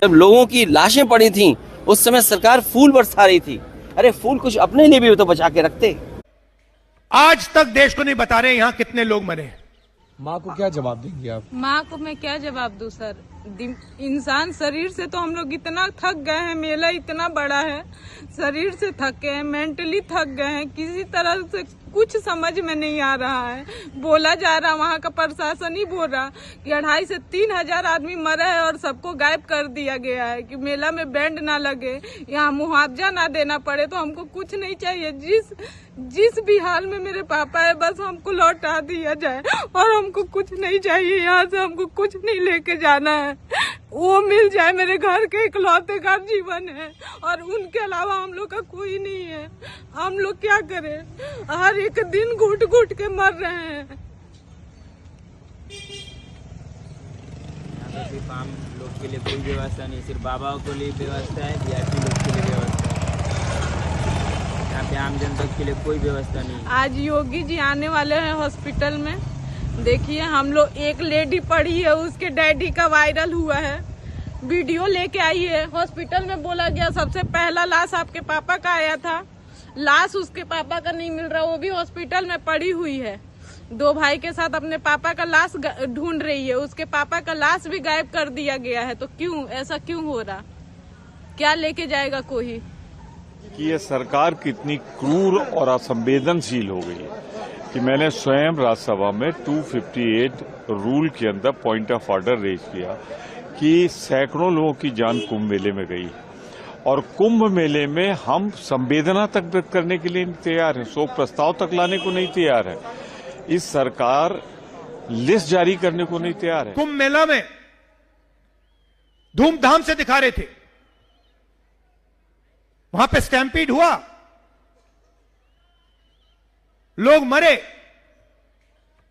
जब लोगों की लाशें पड़ी थीं, उस समय सरकार फूल बरसा रही थी। अरे फूल कुछ अपने लिए भी तो बचा के रखते। आज तक देश को नहीं बता रहे यहां कितने लोग मरे। माँ को क्या जवाब देंगे आप? माँ को मैं क्या जवाब दूं सर। इंसान शरीर से तो हम लोग इतना थक गए हैं, मेला इतना बड़ा है, शरीर से थक गए हैं, मेंटली थक गए हैं, किसी तरह से कुछ समझ में नहीं आ रहा है। बोला जा रहा, वहाँ का प्रशासन ही बोल रहा कि 2,500 से 3,000 आदमी मरा है और सबको गायब कर दिया गया है कि मेला में बैंड ना लगे, यहाँ मुआवजा ना देना पड़े। तो हमको कुछ नहीं चाहिए, जिस भी हाल में मेरे पापा है बस हमको लौटा दिया जाए और हमको कुछ नहीं चाहिए, यहाँ से हमको कुछ नहीं लेके जाना है, वो मिल जाए। मेरे घर के इकलौते का जीवन है और उनके अलावा हम लोग का कोई नहीं है। हम लोग क्या करें, हर एक दिन घुट घुट के मर रहे हैं। सिर्फ आम लोग के लिए कोई व्यवस्था नहीं, सिर्फ बाबाओं के लिए व्यवस्था है, वीआईपी लोग के लिए व्यवस्था है, यहाँ पे आम जनता के लिए कोई व्यवस्था नहीं। आज योगी जी आने वाले हैं हॉस्पिटल में। देखिए हम लोग, एक लेडी पड़ी है, उसके डैडी का वायरल हुआ है, वीडियो लेके आई है। हॉस्पिटल में बोला गया सबसे पहला लाश आपके पापा का आया था, लाश उसके पापा का नहीं मिल रहा, वो भी हॉस्पिटल में पड़ी हुई है। 2 भाई के साथ अपने पापा का लाश ढूंढ रही है, उसके पापा का लाश भी गायब कर दिया गया है। तो क्यों ऐसा क्यों हो रहा? क्या लेके जाएगा कोई? कि ये सरकार कितनी क्रूर और असंवेदनशील हो गई है कि मैंने स्वयं राज्यसभा में 258 रूल के अंदर पॉइंट ऑफ ऑर्डर रेज किया कि सैकड़ों लोगों की जान कुंभ मेले में गई और कुंभ मेले में हम संवेदना तक व्यक्त करने के लिए नहीं तैयार है, शोक प्रस्ताव तक लाने को नहीं तैयार है। इस सरकार लिस्ट जारी करने को नहीं तैयार है। कुंभ मेला में धूमधाम से दिखा रहे थे, वहां पे स्टैम्पीड हुआ, लोग मरे।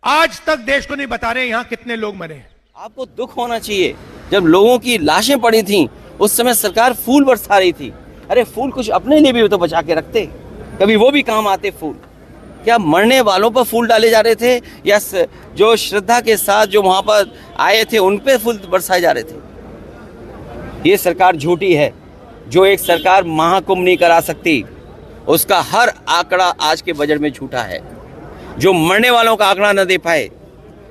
आज तक देश को नहीं बता रहे यहां कितने लोग मरे। आपको दुख होना चाहिए, जब लोगों की लाशें पड़ी थीं, उस समय सरकार फूल बरसा रही थी। अरे फूल कुछ अपने लिए भी तो बचा के रखते, कभी वो भी काम आते फूल। क्या मरने वालों पर फूल डाले जा रहे थे या जो श्रद्धा के साथ जो वहां पर आए थे उन पे फूल बरसाए जा रहे थे? ये सरकार झूठी है। जो एक सरकार महाकुंभ नहीं करा सकती, उसका हर आंकड़ा आज के बजट में झूठा है। जो मरने वालों का आंकड़ा न दे पाए,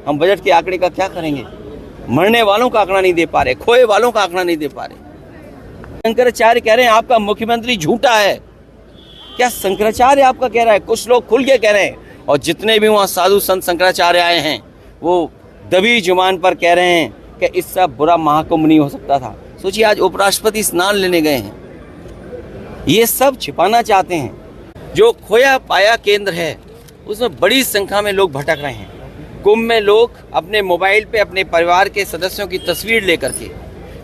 हम बजट के आंकड़े का क्या करेंगे? मरने वालों का आंकड़ा नहीं दे पा रहे, खोए वालों का आंकड़ा नहीं दे पा रहे। शंकराचार्य कह रहे हैं आपका मुख्यमंत्री झूठा है। क्या शंकराचार्य आपका कह रहा है? कुछ लोग खुल के कह रहे हैं, और जितने भी वहाँ साधु संत शंकराचार्य आए हैं वो दबी जुबान पर कह रहे हैं कि इससे बुरा महाकुंभ नहीं हो सकता था। सोचिए, आज उपराष्ट्रपति स्नान लेने गए हैं, ये सब छिपाना चाहते हैं। जो खोया पाया केंद्र है उसमें बड़ी संख्या में लोग भटक रहे हैं। कुंभ में लोग अपने मोबाइल पे अपने परिवार के सदस्यों की तस्वीर लेकर के,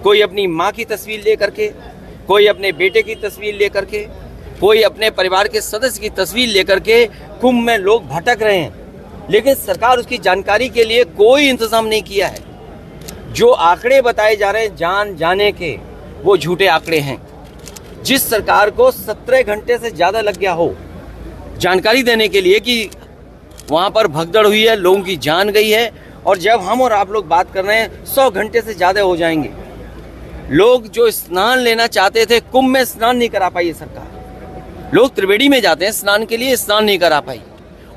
कोई अपनी माँ की तस्वीर लेकर के, कोई अपने बेटे की तस्वीर लेकर के, कोई अपने परिवार के सदस्य की तस्वीर लेकर के कुंभ में लोग भटक रहे हैं। लेकिन सरकार उसकी जानकारी के लिए कोई इंतजाम नहीं किया है। जो आंकड़े बताए जा रहे हैं जान जाने के, वो झूठे आंकड़े हैं। जिस सरकार को 17 घंटे से ज्यादा लग गया हो जानकारी देने के लिए कि वहां पर भगदड़ हुई है, लोगों की जान गई है, और जब हम और आप लोग बात कर रहे हैं 100 घंटे से ज्यादा हो जाएंगे। लोग जो स्नान लेना चाहते थे, कुंभ में स्नान नहीं करा पाई सरकार। लोग त्रिवेणी में जाते हैं स्नान के लिए, स्नान नहीं करा पाई।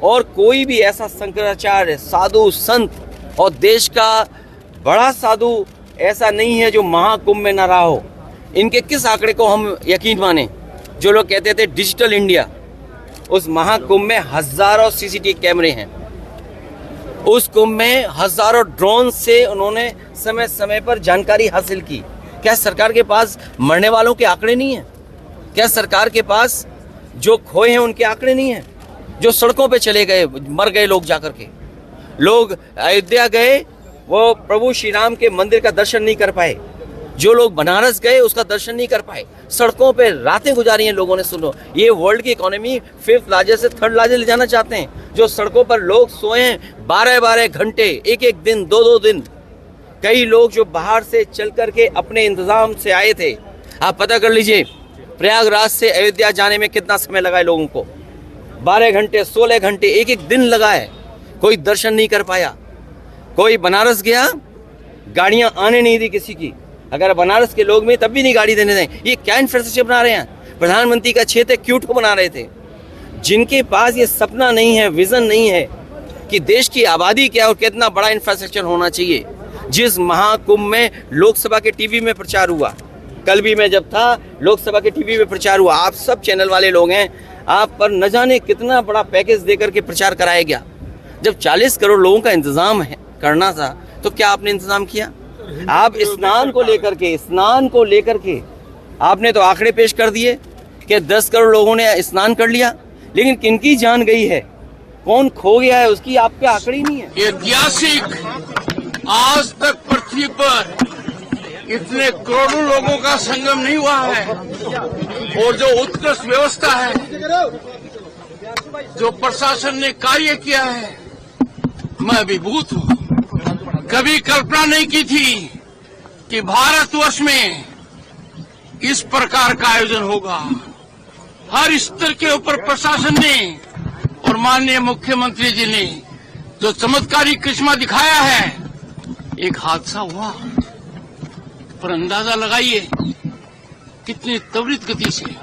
और कोई भी ऐसा शंकराचार्य साधु संत और देश का बड़ा साधु ऐसा नहीं है जो महाकुंभ में न रहा हो। इनके किस आंकड़े को हम यकीन माने? जो लोग कहते थे डिजिटल इंडिया, उस महाकुंभ में हजारों सीसीटीवी कैमरे हैं, उस कुंभ में हजारों ड्रोन से उन्होंने समय समय पर जानकारी हासिल की। क्या सरकार के पास मरने वालों के आंकड़े नहीं है? क्या सरकार के पास जो खोए हैं उनके आंकड़े नहीं है? जो सड़कों पे चले गए, मर गए लोग जाकर के, लोग अयोध्या गए, वो प्रभु श्री राम के मंदिर का दर्शन नहीं कर पाए। जो लोग बनारस गए उसका दर्शन नहीं कर पाए। सड़कों पे रातें गुजारी हैं लोगों ने। सुनो, ये वर्ल्ड की इकोनॉमी 5th लार्जेस्ट से 3rd लार्जेस्ट ले जाना चाहते हैं। जो सड़कों पर लोग सोए हैं 12-12 घंटे, एक दिन, 2-2 दिन। कई लोग जो बाहर से चल करके अपने इंतजाम से आए थे, आप पता कर लीजिए प्रयागराज से अयोध्या जाने में कितना समय लगा है लोगों को। 12 घंटे, 16 घंटे, एक दिन लगा है। कोई दर्शन नहीं कर पाया। कोई बनारस गया, गाड़ियां आने नहीं दी किसी की, अगर बनारस के लोग में तब भी नहीं गाड़ी देने दें। ये क्या इंफ्रास्ट्रक्चर बना रहे हैं? प्रधानमंत्री का क्षेत्र क्यूट को बना रहे थे। जिनके पास ये सपना नहीं है, विजन नहीं है कि देश की आबादी क्या और कितना बड़ा इंफ्रास्ट्रक्चर होना चाहिए। जिस महाकुंभ में लोकसभा के टीवी में प्रचार हुआ, कल भी मैं जब था लोकसभा के टीवी में प्रचार हुआ, आप सब चैनल वाले लोग हैं, आप पर न जाने कितना बड़ा पैकेज देकर के प्रचार कराया गया। जब 40 करोड़ लोगों का इंतजाम करना था तो क्या आपने इंतजाम किया? आप स्नान को लेकर के आपने तो आंकड़े पेश कर दिए कि 10 करोड़ लोगों ने स्नान कर लिया, लेकिन किनकी जान गई है, कौन खो गया है, उसकी आपके आंकड़े ही नहीं है। ऐतिहासिक, आज तक पृथ्वी पर इतने करोड़ों लोगों का संगम नहीं हुआ है। और जो उत्कृष्ट व्यवस्था है, जो प्रशासन ने कार्य किया है, मैं अभिभूत हूं। कभी कल्पना नहीं की थी कि भारतवर्ष में इस प्रकार का आयोजन होगा। हर स्तर के ऊपर प्रशासन ने और माननीय मुख्यमंत्री जी ने जो चमत्कारी करिश्मा दिखाया है। एक हादसा हुआ, पर अंदाजा लगाइए कितनी त्वरित गति से,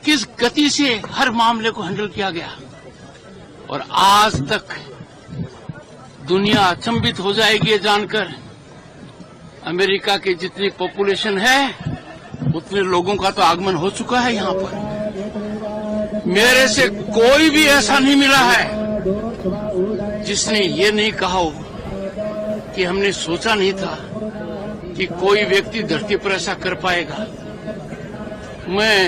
किस गति से हर मामले को हैंडल किया गया। और आज तक दुनिया अचंभित हो जाएगी ये जानकर, अमेरिका की जितनी पॉपुलेशन है उतने लोगों का तो आगमन हो चुका है यहाँ पर। मेरे से कोई भी ऐसा नहीं मिला है जिसने ये नहीं कहा हो कि हमने सोचा नहीं था कि कोई व्यक्ति धरती पर ऐसा कर पाएगा। मैं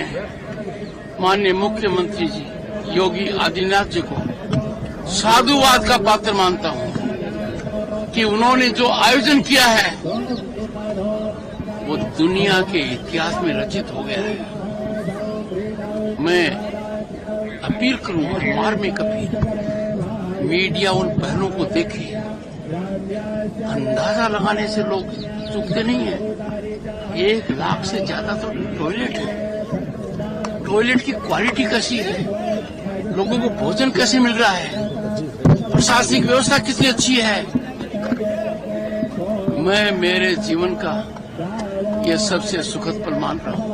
माननीय मुख्यमंत्री जी योगी आदित्यनाथ जी को साधुवाद का पात्र मानता हूं कि उन्होंने जो आयोजन किया है वो दुनिया के इतिहास में रचित हो गया है। मैं अपील करूंगा, मार में कभी मीडिया उन पहलों को देखे। अंदाजा लगाने से लोग चूकते नहीं है। 1 लाख से ज्यादा तो टॉयलेट है। टॉयलेट की क्वालिटी कैसी है, लोगों को भोजन कैसे मिल रहा है, प्रशासनिक व्यवस्था कितनी अच्छी है। मैं मेरे जीवन का ये सबसे सुखद पल मान रहा हूं।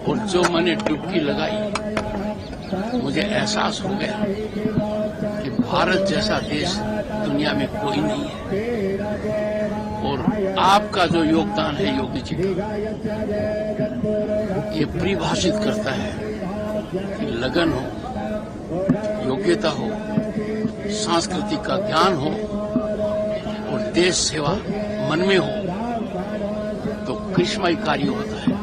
और जो मैंने डुबकी लगाई, मुझे एहसास हो गया कि भारत जैसा देश दुनिया में कोई नहीं है। और आपका जो योगदान है योगी जी का, ये परिभाषित करता है कि लगन हो, योग्यता हो, सांस्कृतिक का ज्ञान हो और देश सेवा मन में हो तो करिश्माई कार्य होता है।